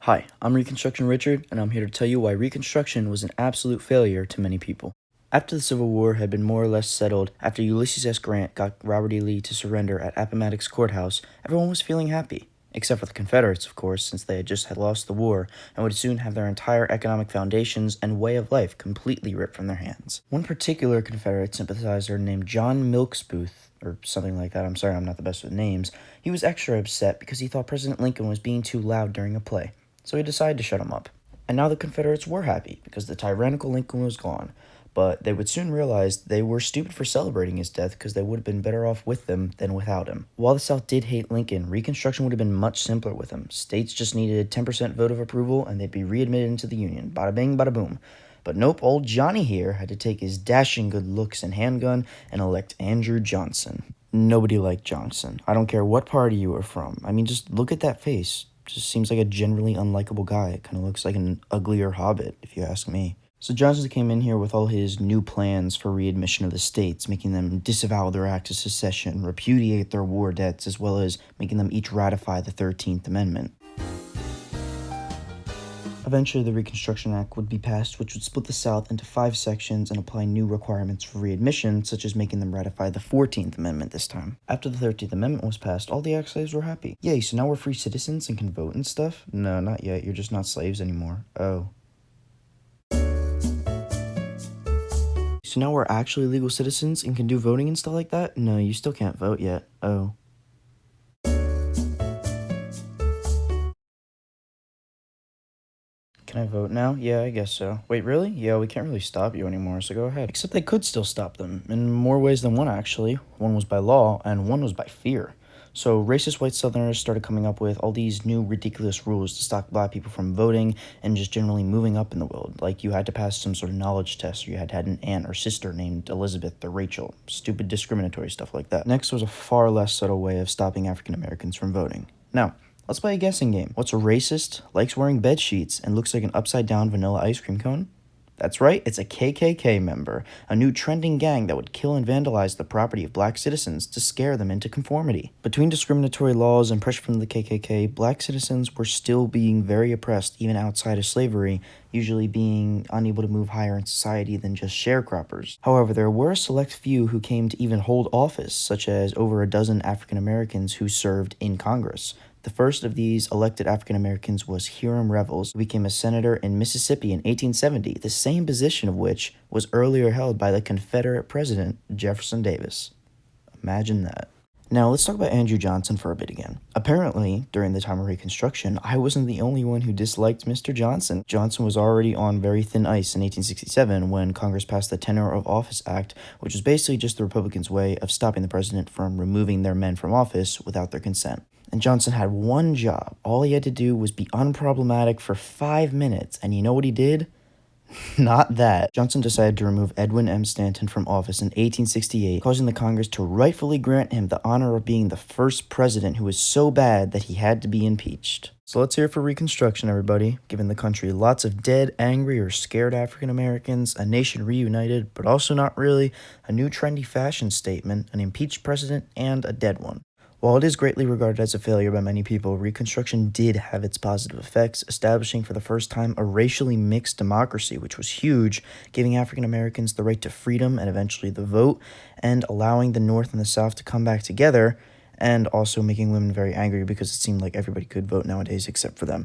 Hi, I'm Reconstruction Richard, and I'm here to tell you why Reconstruction was an absolute failure to many people. After the Civil War had been more or less settled, after Ulysses S. Grant got Robert E. Lee to surrender at Appomattox Courthouse, everyone was feeling happy. Except for the Confederates, of course, since they had lost the war and would soon have their entire economic foundations and way of life completely ripped from their hands. One particular Confederate sympathizer named John Milkes Booth, or something like that, I'm sorry I'm not the best with names, he was extra upset because he thought President Lincoln was being too loud during a play, so he decided to shut him up. And now the Confederates were happy because the tyrannical Lincoln was gone, but they would soon realize they were stupid for celebrating his death because they would have been better off with him than without him. While the South did hate Lincoln, Reconstruction would have been much simpler with him. States just needed a 10% vote of approval and they'd be readmitted into the Union. Bada bing, bada boom. But nope, old Johnny here had to take his dashing good looks and handgun and elect Andrew Johnson. Nobody liked Johnson. I don't care what party you were from. I mean, just look at that face. Just seems like a generally unlikable guy. It kind of looks like an uglier hobbit, if you ask me. So Johnson came in here with all his new plans for readmission of the states, making them disavow their act of secession, repudiate their war debts, as well as making them each ratify the 13th Amendment. Eventually, the Reconstruction Act would be passed, which would split the South into 5 sections and apply new requirements for readmission, such as making them ratify the 14th Amendment this time. After the 13th Amendment was passed, all the ex-slaves were happy. Yay, so now we're free citizens and can vote and stuff? No, not yet. You're just not slaves anymore. Oh. So now we're actually legal citizens and can do voting and stuff like that? No, you still can't vote yet. Oh. Can I vote now? Yeah, I guess so. Wait, really? Yeah, we can't really stop you anymore, so go ahead. Except they could still stop them, in more ways than one, actually. One was by law, and one was by fear. So racist white Southerners started coming up with all these new ridiculous rules to stop black people from voting and just generally moving up in the world. Like you had to pass some sort of knowledge test, or you had to have an aunt or sister named Elizabeth or Rachel. Stupid discriminatory stuff like that. Next was a far less subtle way of stopping African Americans from voting. Now, let's play a guessing game. What's a racist, likes wearing bed sheets, and looks like an upside-down vanilla ice cream cone? That's right, it's a KKK member, a new trending gang that would kill and vandalize the property of black citizens to scare them into conformity. Between discriminatory laws and pressure from the KKK, black citizens were still being very oppressed even outside of slavery, usually being unable to move higher in society than just sharecroppers. However, there were a select few who came to even hold office, such as over a dozen African Americans who served in Congress. The first of these elected African Americans was Hiram Revels, who became a senator in Mississippi in 1870, the same position of which was earlier held by the Confederate President Jefferson Davis. Imagine that. Now, let's talk about Andrew Johnson for a bit again. Apparently, during the time of Reconstruction, I wasn't the only one who disliked Mr. Johnson. Johnson was already on very thin ice in 1867 when Congress passed the Tenure of Office Act, which was basically just the Republicans' way of stopping the president from removing their men from office without their consent. And Johnson had one job. All he had to do was be unproblematic for 5 minutes, and you know what he did? Not that. Johnson decided to remove Edwin M. Stanton from office in 1868, causing the Congress to rightfully grant him the honor of being the first president who was so bad that he had to be impeached. So let's hear it for Reconstruction, everybody. Giving the country lots of dead, angry, or scared African Americans, a nation reunited, but also not really, a new trendy fashion statement, an impeached president, and a dead one. While it is greatly regarded as a failure by many people, Reconstruction did have its positive effects, establishing for the first time a racially mixed democracy, which was huge, giving African Americans the right to freedom and eventually the vote, and allowing the North and the South to come back together, and also making women very angry because it seemed like everybody could vote nowadays except for them.